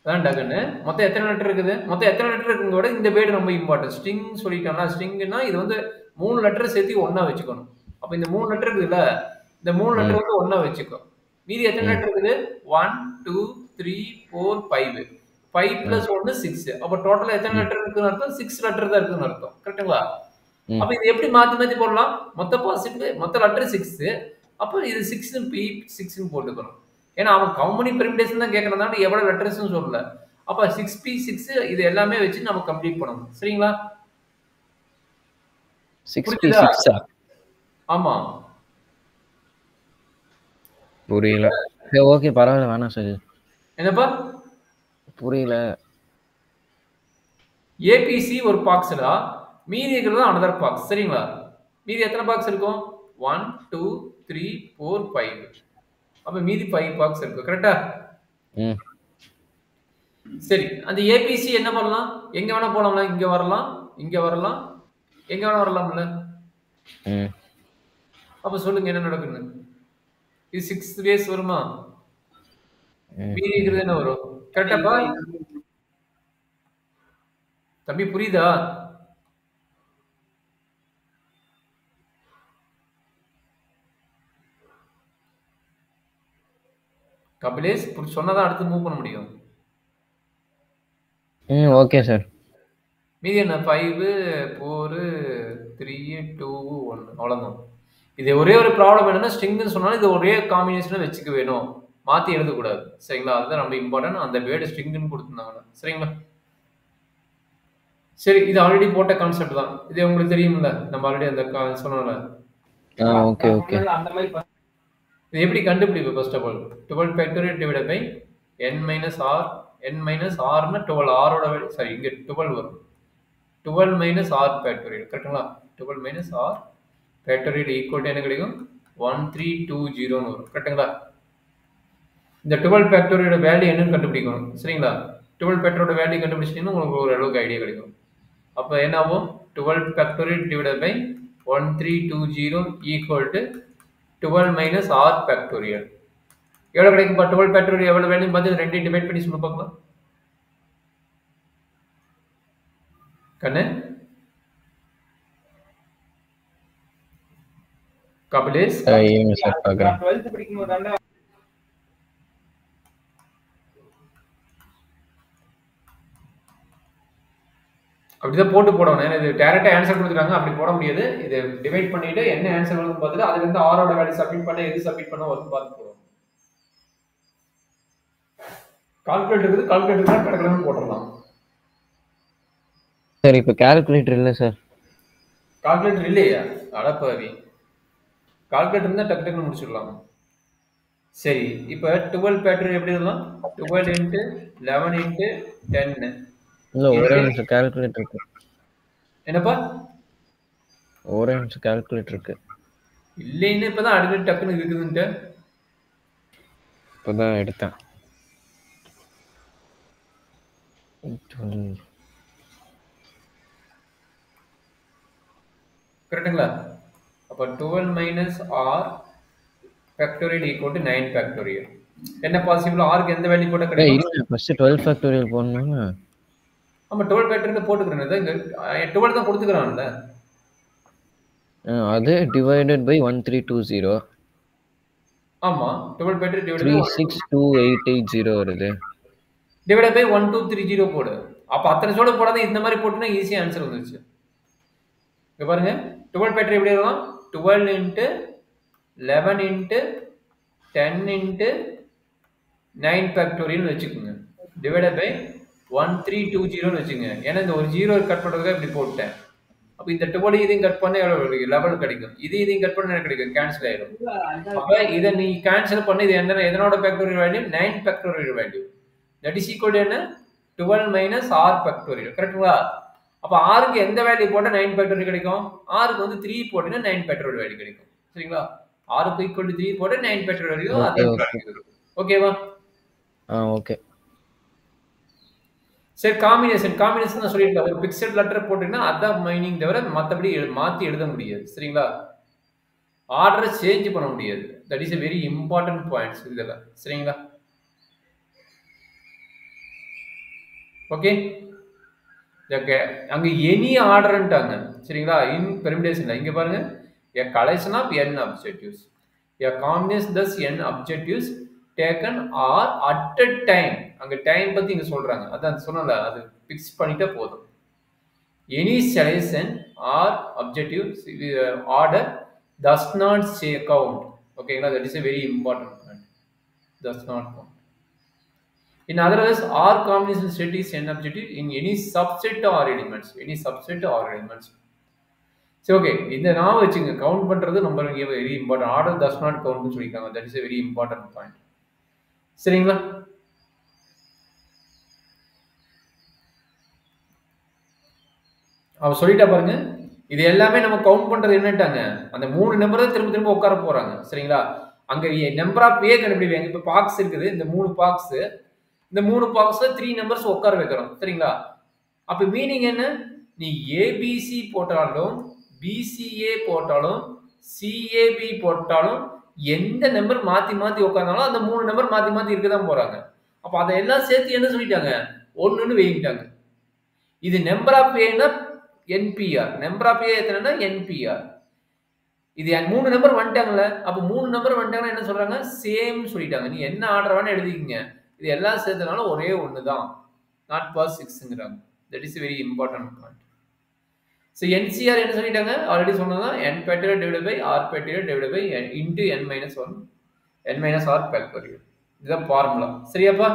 அதான் டகன்னு. மொத்தம் எத்தனை லெட்டர் இருக்குது? மொத்தம் எத்தனை லெட்டர் இருக்குங்கோட இந்த வேர்ட் ரொம்ப இம்பார்ட்டன்ட். ஸ்ட்ரிங் சொல்லிட்டானா ஸ்ட்ரிங்னா இது வந்து 3 லெட்டர் சேர்த்து ஒண்ணா வெச்சுக்கணும். அப்ப இந்த 3 லெட்டர் இருக்குல்ல, இந்த 3 லெட்டர் வந்து ஒண்ணா வெச்சுக்கோ. மீதி எத்தனை லெட்டர் இருக்குது? 1 2 3 4 5. 5 plus 1 6. அப்ப டோட்டலா எத்தனை லெட்டர் இருக்குன்னு அர்த்தம்? 6 லெட்டர் தான் இருக்குன்னு அர்த்தம். கரெக்ட்டுங்களா? அப்ப இது எப்படி மாத்தி போடலாம்? மொத்த பாசிட்டிவ் மொத்த லெட்டர் 6. அப்ப இது 6 p 6 ன்னு போட்டுக்கணும். ஏன்னா அவன் how many permutation தான் கேக்குறதால எவ்வளவு லெட்டர்ஸ்னு சொல்லல. அப்ப 6p6 இது எல்லாமே வச்சு நம்ம கம்ப்ளீட் பண்ணணும். சரிங்களா? 6p6 ஆமா. புரியல. சரி ஓகே பரவாயில்ல வேணாம் சார். என்னப்பா? புரியல. ஏபிசி ஒரு பாக்ஸ்டா, மீதி இருக்கிறது அனதர் பாக்ஸ். சரிங்களா? மீதி எத்தனை பாக்ஸ் இருக்கும்? 1 2 3 4 5. அப்ப மீதி 5 பாக்ஸ் இருக்கு. கரெக்ட்டா? ம். சரி. அந்த ஏபிசி என்ன பண்ணலாம்? எங்க வேணா போலாம்ல. இங்க வரலாம், இங்க வரலாம், எங்க வேணா வரலாம்ல. ம். அப்ப சொல்லுங்க என்ன நடக்குன்னு. இது 6 வேஸ் வருமா? மீதி இருக்கிறது என்ன வரும்? கரெக்டாப்பா? தம்பி புரியுதா? கபிலேஷ் சொன்னதான் அடுத்து மூவ் பண்ண முடியும். Okay sir. மீதி என்ன 5 4 3 2 1 அவ்வளவுதான். இது ஒரே ஒரு ப்ராப்ளம் என்னன்னா ஸ்ட்ரிங்னு சொன்னாலும் இது ஒரே காம்பினேஷன்ல வச்சுக்க வேணும். மாத்தி எழுதக்கூடாது. சரிங்களா? அதுதான் ரொம்ப இம்பார்ட்டன்ட். அந்த வேர்டு ஸ்ட்ரிங்னு கொடுத்துருந்தாங்க. சரிங்களா? சரி இது ஆல்ரெடி போட்ட கான்செப்ட் தான். இது உங்களுக்கு தெரியும்ல? நம்ம ஆல்ரெடி அந்த சொன்னோம்ல. Okay okay. இது எப்படி கண்டுபிடிப்போம் first of all? 12 factorial divided by n minus r. n minus r னா 12 r ஓட வேல்யூ சாரி இங்க 12 வரும். 12 minus r ஃபேக்டோரியல் கரெக்ட்டுங்களா? 12 minus r factorial equal to என்ன கிடைக்கும்? 1320 ன்னு வரும். கரெக்ட்டுங்களா? இந்த 12 ஃபேக்டோரியலோட வேல்யூ என்னன்னு கண்டுபிடிக்கணும். சரிங்களா? 12 ஃபேக்டரோட வேல்யூ கண்டுபிடிச்சிட்டீங்கன்னா உங்களுக்கு ஒரு அளவுக்கு ஐடியா கிடைக்கும். அப்ப என்ன ஆகும்? 12 factorial divided by 1320 equal to 12 minus r factorial. எவ்வளவு கிடைக்கும்? 12 ஃபேக்டோரியல் எவ்வளவு வேல்யூ பார்த்து ரெண்டையும் டிவைட் பண்ணி சொல்ல பார்க்கலாம். கண்ணு கபிலேஷ் இருங்க சார் பார்க்குறேன். 12th படிக்கும்போது அப்படிதான் போட்டு போடணும். இது டைரக்டா ஆன்சர் கொடுத்துட்டாங்க, அப்படி போட முடியாது. இது டிவைட் பண்ணிட்டு என்ன ஆன்சர் வருதுன்னு பார்த்துட்டு அதுல இருந்து ஆரோட வேல்யூ சப்மிட் பண்ண எது சப்மிட் பண்ண வருதுன்னு பார்த்து போடுவோம். கால்குலேட்டர் இருக்குது, கால்குலேட்டர் தான் கடற்கடன்னு போட்டுடலாம். சார் இப்போ கால்குலேட்டர் இல்லை சார். கால்குலேட்டர் இல்லையா? அடப்பாவி. கால்குலேட்டர் இருந்தால் டக்கு டக்குன்னு முடிச்சிடலாம். சரி இப்போ 12 ஃபேக்டோரியல் எப்படி எழுதலாம்? 12 இன்ட்டு 11 இன்ட்டு 10. இல்லை ஒரே நிமிஷம் கால்குலேட்டர் இருக்கு. என்னப்பா? ஒரே நிமிஷம் கால்குலேட்டர் இருக்கு. இல்லைன்னு இப்பதான் அடுத்து டக்குன்னு இருக்குதுன்ட்டு இப்போதான் எடுத்தேன். கரெக்டுங்களா? அப்போ 12 minus R factorial equal to 9 factorial. என்ன பாசிபிள்? ஆருக்கு எந்த வேல்யூ போட்டால் கிடைக்கும்? ஃபர்ஸ்ட் 12 ஃபேக்டோரியல் போடணும்னா ஆமா 12 ஃபேக்டோரியல் போட்டுக்கிறேன். இங்க 12 தான் கொடுத்துக்கிறான்ல. அது டிவைடட் பை 1320. ஆமா 12 ஃபேக்டோரியல் டிவைடட் பை 362880 வருது. டிவைடட் பை 1230 போடு. அப்ப அத்தனை சோட போடாத இந்த மாதிரி போட்டுனா ஈஸியா ஆன்சர் வந்துருச்சு. இங்க பாருங்க 12 ஃபேக்டோரியல் எப்படி எழுதலாம்? 12 இன்ட்டு 11 இன்ட்டு 10 இன்ட்டு 9 ஃபேக்டோரியல் வச்சுக்கோங்க. டிவைடட் பை 1320 வச்சுங்க. ஏன்னா இந்த ஒரு ஜீரோ கட் பண்றதுக்காக இப்படி போட்டேன். அப்ப இந்த 12 இதையும் கட் பண்ண எவ்வளவு 11 கிடைக்கும். இதையும் கட் பண்ண என்ன கிடைக்கும்? கேன்சல் ஆயிடும். அப்ப இதை நீ கேன்சல் பண்ணி இது என்ன எதனோட factorial value? 9 factorial value. That is equal to என்ன? 12 மைனஸ் r ஃபேக்டோரியல். கரெக்ட்டுங்களா? அப்ப r க்கு எந்த வேல்யூ போட்டா 9 ஃபேக்டோரியல் கிடைக்கும்? r க்கு வந்து 3 போட்டா 9 ஃபேக்டோரியல் வேல்யூ கிடைக்கும். சரிங்களா? r க்கு ஈக்குவல் டு 3 போட்டா 9 ஃபேக்டோரியல் வேல்யூ அதே கிடைக்கும். ஓகேவா? ஓகே. சரி காம்பினேஷன் நான் சொல்லிட்டேன். ஒரு பிக்சட் லெட்டர் போட்டீங்கன்னா அதான் மைனிங் தவிர மற்றபடி மாத்தி எழுத முடியாது. சரிங்களா? ஆர்டரை சேஞ்ச் பண்ண முடியாது. That is a very important points இதெல்லாம். சரிங்களா? ஓகே அங்க எனி ஆர்டர்ன்ட்டாங்க. சரிங்களா? இன் பெர்மிடேஷன்ல இங்க பாருங்க a collection of n objectives, a combination thus n objectives taken or at a time. அங்க டைம் பத்தி இங்க சொல்றாங்க. அதான் சொன்னல அது ஃபிக்ஸ் பண்ணிட்டா போதும். Any selection or objectives order does not say count. ஓகேங்களா? that is a very important point. does not count. In other words, R combination set is n objective in any subset of R elements. Any subset of R elements. சரி okay இந்த நான் வச்சுங்க count பண்றது நம்ம very important. Order does not count சொல்லியிருக்காங்க. That is a very important point. சரிங்களா? அவ சொல்லிட்டா பாருங்க. இது எல்லாமே நம்ம கவுண்ட் பண்றது என்னட்டாங்க, அந்த 3 நம்பர் தான் திரும்ப திரும்ப உட்கார போறாங்க. சரிங்களா? அங்க நம்பர் ஆஃப் ஏ கண்டுபிடிங்க. இப்ப பாக்ஸ் இருக்குது. இந்த 3 பாக்ஸ். இந்த 3 பாக்ஸ்ல 3 நம்பர்ஸ் உட்கார வைக்கிறோம். சரிங்களா? அப்ப மீனிங் என்ன? நீ ஏபிசி போட்டாலும் பிசிஏ போட்டாலும் சிஏபி போட்டாலும் எந்த நம்பர் மாத்தி மாத்தி உட்கார்ந்தாலும் அந்த 3 நம்பர் மாத்தி மாத்தி இருக்க தான் போறாங்க. அப்ப அதெல்லாம் சேர்த்து என்ன சொல்லிட்டாங்க? 1ன்னு வைங்கிட்டாங்க. இது நம்பர் ஆஃப் ஏனா என்பிஆர், நம்பர் ஆஃப் ஏ எத்தனைனா என்பிஆர். இது 3 நம்பர் வந்துட்டாங்கல்ல, அப்ப 3 நம்பர் வந்துட்டாங்கன்னா என்ன சொல்றாங்க? சேம் சொல்லிட்டாங்க. நீ என்ன ஆர்டர் வேணா எழுதிக்கங்க. இது எல்லாம் சேர்த்தனால ஒரே ஒன்று தான். நாட் பாஸ் 6ங்கிறாங்க. That is very important point. So nCr என்ன சொல்லிட்டாங்க? ஆல்ரெடி சொன்னதான் n factorial divided by r factorial divided by into n minus 1 n minus r factorial. இதுதான் ஃபார்முலா. சரியாப்பா?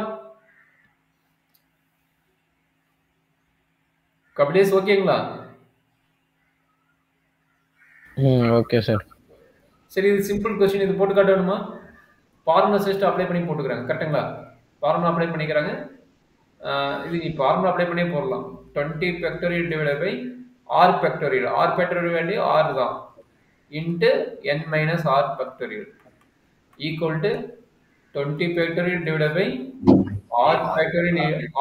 கபிலேஷ் ஓகேங்களா? Okay sir. சரி, இது சிம்பிள் கொஸ்டின். இது போட்டு காட்டணுமா? ஃபார்முலா சிஸ்டம் அப்ளை பண்ணி போட்டுக்கிறாங்க. கரெக்ட்டுங்களா? ஃபார்முலா அப்ளை பண்ணிக்கிறாங்க. இது நீ ஃபார்முலா அப்ளை பண்ணியே போடலாம். 20 factorial divided by r factorial. r factorial value r தான். into n minus r factorial equal to 20 factorial divided by r factorial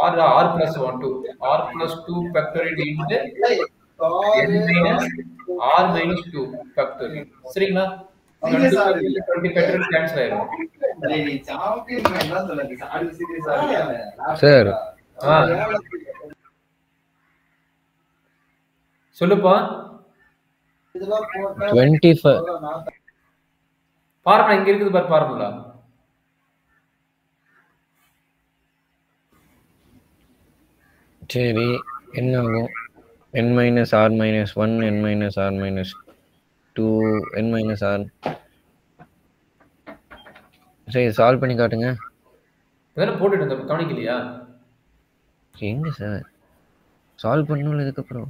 r plus 1 2 r plus 2 factorial into n minus r minus 2 factorial. சரிங்களா? 20 factorial cancel ஆயிடும். Sir சொல்லுப்பா. 25 formula இங்க இருக்குது பாரு. Formula சரி என்ன ஆகும்? n minus r minus 1 n minus r minus 2 n minus r. சரி சால்வ் பண்ணி காட்டுங்க. இதெல்லாம் போட்டுட்டு இருந்த கவனிக்கலையா? எங்க சார் சால்வ் பண்ணணும் இதுக்கப்புறம்?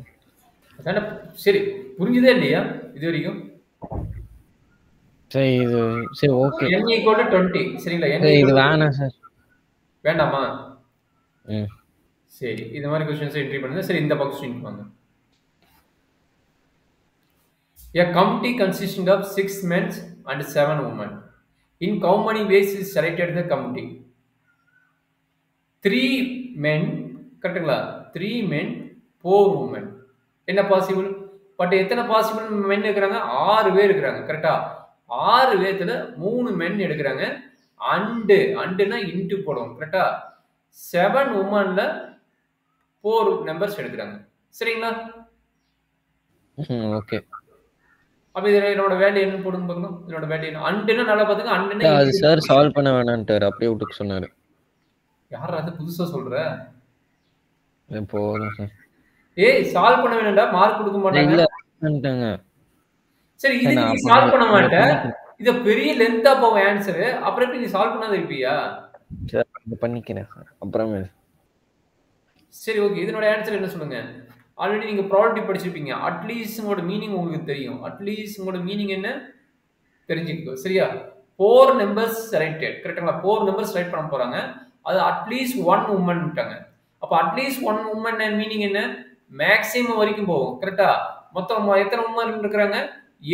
அதான. சரி, புரிஞ்சுதே இல்லையா இது வரைக்கும்? சரி இது சரி ஓகே. n equal to 20. சரிங்களா? n இது வேணாம் சார். வேண்டாமா? ம் சரி, இந்த மாதிரி क्वेश्चंस என்ட்ரி பண்ணுங்க. சரி, இந்த பாக்ஸ் ஸ்ட்ரிங் வாங்க. A committee consisting of 6 men and 7 women. In how many ways is selected the committee? 3 men, கரெக்ட்டுங்களா? 3 men 4 women. என்ன பாசிபிள்? பட் எத்தனை பாசிபிள் men இருக்கிறாங்க? 6 பேர் இருக்கிறாங்க. கரெக்ட்டா? 6 பேர்த்துல 3 men எடுக்கிறாங்க. அண்டுனா இன்டு போடுவோம். கரெக்ட்டா? 7 womenல 4 நம்பர்ஸ் எடுக்கிறாங்க. சரிங்களா? ஓகே. அப்ப இதுல என்னோட வேல்யூ என்ன போடுங்க பார்க்கலாம். இதோட வேல்யூ என்ன? அண்டுனா நல்லா பாத்துங்க. அண்டுனா அது சார் சால்வ் பண்ண வேணாம்ட்டாரு. அப்படியே விட்டுக்க சொன்னாரு. யாரா அது புதுசா சொல்ற? போதும் சார். ஏய், சால்வ் பண்ண வேணாம்டா, மார்க் கொடுக்க மாட்டாங்க. இல்ல பண்ணிட்டாங்க. சரி, இது நீ சால்வ் பண்ண மாட்ட. இது பெரிய லென்த்தா போகும் ஆன்சர். அப்புறம் எப்படி நீ சால்வ் பண்ணாத இருப்பியா? சார் நான் பண்ணிக்கிறேன் சார் அப்புறமே. சரி ஓகே, இதனோட ஆன்சர் என்ன சொல்லுங்க? ஆல்ரெடி நீங்க ப்ராபபிலிட்டி படிச்சிருப்பீங்க. அட்லீஸ்ட்ங்கோட மீனிங் உங்களுக்கு தெரியும். அட்லீஸ்ட்ங்கோட மீனிங் என்ன தெரிஞ்சுக்கோ. சரியா? 4 நம்பர்ஸ் செலக்டட். கரெக்ட்டுங்களா? 4 நம்பர்ஸ் செலக்ட் பண்ண போறாங்க. அது அட்லீஸ்ட் 1 உமன்ட்டாங்க. அப்ப அட்லீஸ்ட் 1 உமன் மீனிங் என்ன? மேக்ஸிமம் வரைக்கும் போகும். கரெக்ட்டா? மொத்தம் எத்தனை உமன் இருக்காங்க?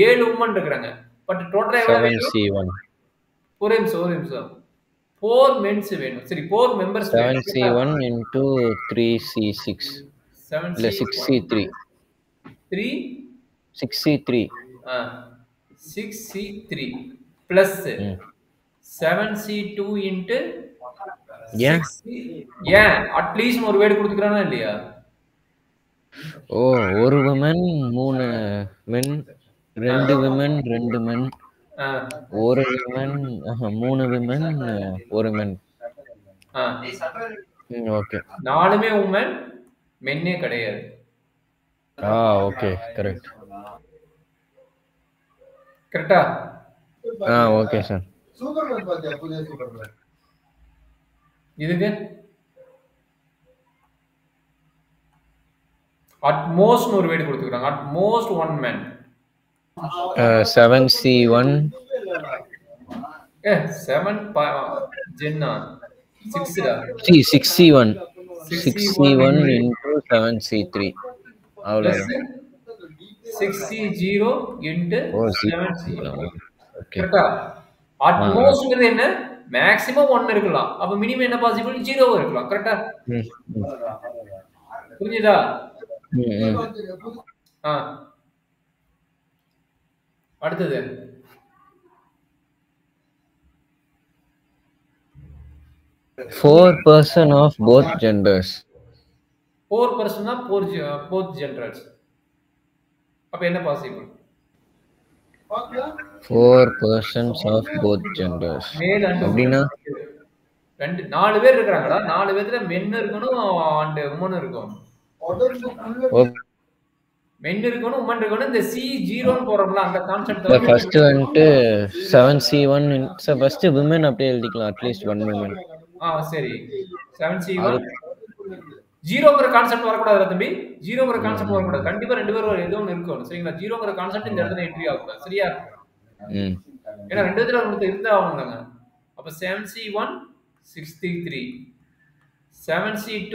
7 உமன் இருக்காங்க. பட் டோட்டலா எவ்வளவு வேணும்? 7c1. ஒரு நிமிஷம் 4 மென்ஸ் வேணும். சரி, 4 மெம்பர்ஸ் 7c1 into 3c6 இல்ல 6c3 3 6c3 6c3 plus 7c2 into ஏன் அட்லீஸ்ட் ஒரு வேர்டு கொடுத்துக்கறானா இல்லையா? ஓ, ஒரு விமன் 3 மென், 2 விமன் 2 மென், ஒரு விமன் 3 விமன் 1 மென். ஓகே. 4மே உமன், மென்னே கிடையாது. Okay correct. கரெக்ட்டா? Okay sir. சூப்பர்மேன் பாத்தியா? புதிய சூப்பர்மேன். இதுக்கு அட்மோஸ்ட் ஒரு வேர்டு கொடுத்துக்கிறாங்க. At most one man. 7C1. ஏ 7 ஜென்னா 6டா 6C1. 6C1 6C1 into 7C3. plus அவ்வளோதான். 6C0 into ஓ 7C. ஓகே. கரெக்டா? அட்மோஸ்ட்ங்கிறது என்ன? மேக்ஸிமம் 1 இருக்கலாம். அப்ப மினிமம் என்ன பாசிபிள்? 0 இருக்கலாம். கரெக்டா? புரியுதா? ஆ. அடுத்தது 4 person of both genders. 4 personனா both genders. அப்ப என்ன possible? 4 persons of both genders. Male and அப்படின்னா 4 பேர் இருக்காங்கடா. 4 பேத்துல மென் இருக்கணும் அண்ட் உமன் இருக்கணும். மென் இருக்கணும் உமன் இருக்கணும். இந்த C0 ன்னு போறோம்ல அந்த கான்செப்ட் தான். ஃபர்ஸ்ட் வந்துட்டு 7C1 ஃபர்ஸ்ட் women அப்படியே எழுதிக்கலாம். At least 1 woman. சரி 7C1 ஜீரோங்கிற கான்செப்ட் வரக்கூடாது தம்பி. ஜீரோங்கிற கான்செப்ட் வரக்கூடாது. கண்டிப்பா 2 பேரும் ஏதோ ஒன்று இருக்கணும். சரிங்களா? ஜீரோங்கிற கான்செப்ட் இந்த இடத்துல என்ட்ரி ஆகக்கூடாது. சரியா? ஏன்னா 2 இடத்துல உங்களுக்கு இருந்தா ஆகணுங்க. அப்ப 7C1 63, 7C2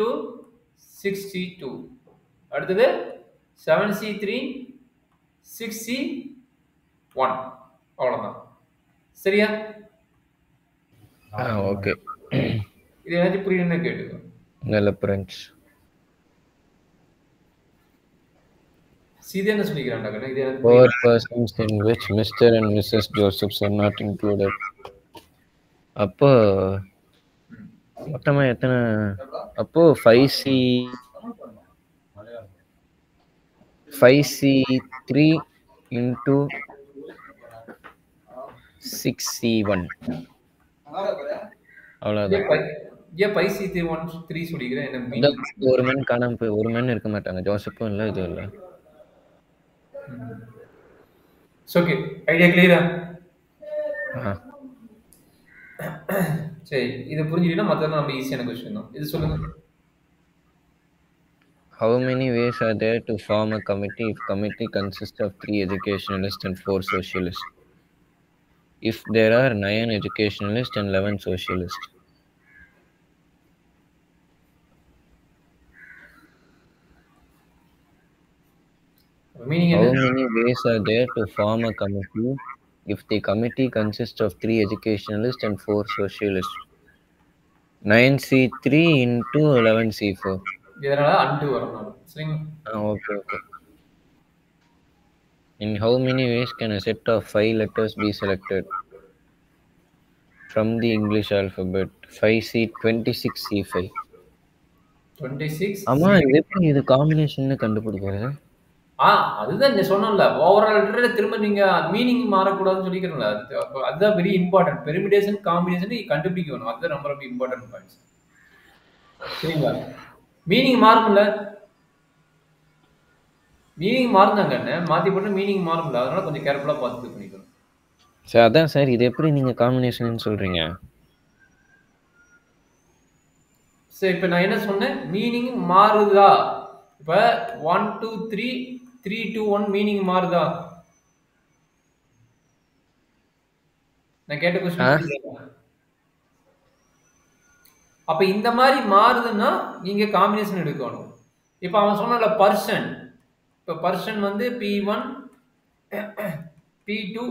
62, அடுத்தது 7C3 6C1. அவ்வளவுதான். சரியா? ஓகே. இது ஏதாச்சும் புரியணும்னு கேட்டுக்கோ. நல்ல பிரெஞ்ச். சீதா என்ன சொல்லிக்கிறான்டா கண்ணா? இது எனக்கு 4 persons in which Mr. and Mrs. Josephs are not included. அப்போ மொத்தமா எத்தனை? அப்போ 5C3 into 6C1. அவ்வளவுதான். ஏன் பைசி 3 சொல்லிக்கிறேன்? என்ன மீனிங்? ஒரு மேன் காணாம போய் ஒரு மேன் இருக்க மாட்டாங்க. ஜோசப்பும் இல்ல இது இல்ல. ஓகே, ஐடியா கிளியரா? சரி, இது புரிஞ்சுக்கிட்டா மத்ததெல்லாம் நம்ம ஈஸியான क्वेश्चन தான். இது சொல்லுங்க. How many ways are there to form a committee if committee consists of 3 educationalists and 4 socialists? If there are 9 educationalists and 11 socialists. Meaning How many ways are there to form a committee if the committee consists of 3 educationalists and 4 socialists? 9C3 into 11C4. இதனால and வரணும். சரிங்களா? Okay, okay. In how many ways can a set of 5 letters be selected from the English alphabet? 26C5. 26. ஆமா, இது எப்படி இது combination கண்டுபிடிக்கிறது? அதுதான் நீ சொன்னல. ஓவரால் லெட்டர்ல திரும்ப நீங்க மீனிங் மாறக்கூடாதுன்னு சொல்லிக்கிறீங்களா? அதுதான் வெரி இம்பார்ட்டன்ட். பெர்மிடேஷன் காம்பினேஷன் கண்டுபிடிக்கணும். அதுதான் ரொம்ப ரொம்ப இம்பார்ட்டன்ட் பாயிண்ட்ஸ். சரிங்களா? மீனிங் மாறும்ல. மீனிங் மாறுதாங்க. மாத்தி போட்டு மீனிங் மாறும்ல. அதனால கொஞ்சம் கேர்ஃபுல்லா பார்த்து பண்ணிக்கணும். சார் அதான் சார், இது எப்படி நீங்க காம்பினேஷன் சொல்றீங்க? சரி, இப்போ நான் என்ன சொன்னேன்? மீனிங் மாறுதா? இப்போ 1 2 3 3 2 1 மீனிங் மாறுதா? நான் கேட்ட क्वेश्चन. அப்ப இந்த மாதிரி மாறுதுன்னா நீங்க காம்பினேஷன் எடுக்கணும். இப்போ அவன் சொன்னல பர்சன். இப்போ பர்சன் வந்து P1 P2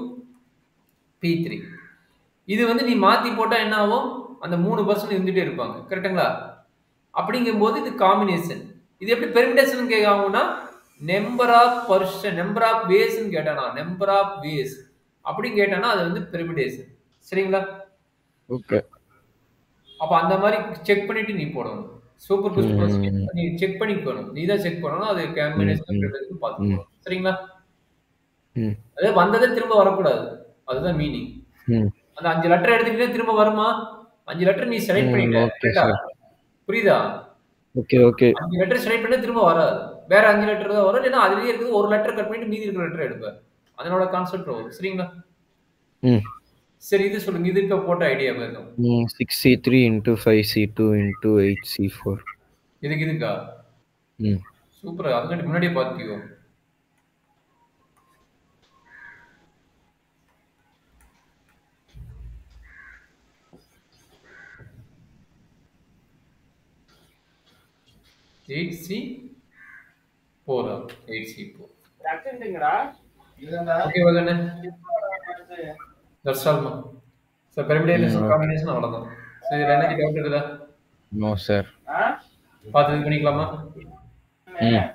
P3. இது வந்து நீ மாத்தி போட்டா என்ன ஆகும்? அந்த 3 பர்சன் இருந்துட்டே இருப்பாங்க. கரெக்ட்டுங்களா? அப்படிங்கும்போது இது காம்பினேஷன். இது எப்படி பெர்மிடேஷன் கேட்காங்கன்னா number of person, number of வேஸ்ன்னு கேட்டானா, நம்பர் ஆஃப் வேஸ் அப்படி கேட்டானா அது வந்து பெர்மிடேஷன். சரிங்களா? ஓகே. அப்ப அந்த மாதிரி செக் பண்ணிட்டு நீ போடணும். சூப்பர் குஸ்ட் நீ செக் பண்ணிக்கணும். நீ தான் செக் பண்ணணும். அது காம்பினேஷன் பார்த்துக்கணும். சரிங்களா? அதே வந்ததே திரும்ப வரக்கூடாது. அதுதான் மீனிங். அந்த 5 லெட்டர் எடுத்துக்கிட்டே திரும்ப வருமா? 5 லெட்டர் நீ செலக்ட் பண்ணிட்ட. புரியுதா? Okay okay. 5 லெட்டர் செலக்ட் பண்ணா திரும்ப வராது. வேற 5 லெட்டர் தான் வரும். இல்லைன்னா அதுலயே இருக்குது ஒரு லெட்டர் கட் பண்ணிட்டு மீதி இருக்கிற லெட்டர் எடுப்ப. அதனோட கான்செப்ட் வரும். சரிங்களா? சரி இது சொல்லுங்க. இது இப்ப போட்ட ஐடியா எதுவும்? 6c3 into 5c2 into 8c4. இதுக்கா? ம். சூப்பர். அதுக்காண்டி முன்னாடியே பார்த்துட்டியோ? எயிட் சி போரா 8c4. ஓகே தானே? தட்ஸ் ஆல் மா. ஸோ பெர்மிடேஷன் காம்பினேஷன் அவ்வளோதான். ஸோ இதில் என்ன டவுட் இருக்குதா? No sir. பார்த்து இது பண்ணிக்கலாமா? ம்.